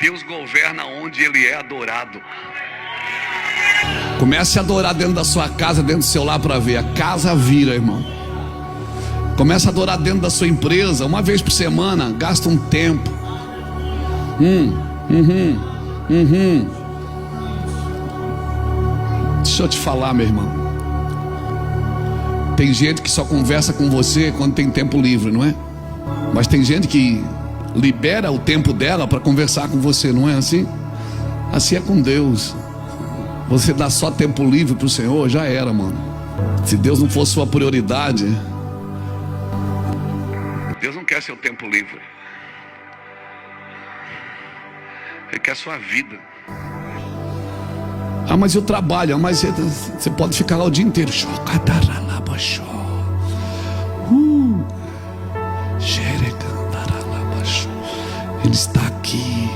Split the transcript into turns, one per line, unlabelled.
Deus governa onde Ele é adorado.
Comece a adorar dentro da sua casa, dentro do seu lar, para ver. A casa vira, irmão. Comece a adorar dentro da sua empresa. Uma vez por semana, gasta um tempo. Deixa eu te falar, meu irmão. Tem gente que só conversa com você quando tem tempo livre, não é? Mas tem gente que libera o tempo dela para conversar com você, não é assim? Assim é com Deus. Você dá só tempo livre para o Senhor, já era, mano. Se Deus não for sua prioridade.
Deus não quer seu tempo livre. Ele quer sua vida.
Ah, mas eu trabalho. Mas você pode ficar lá o dia inteiro. Ele está aqui.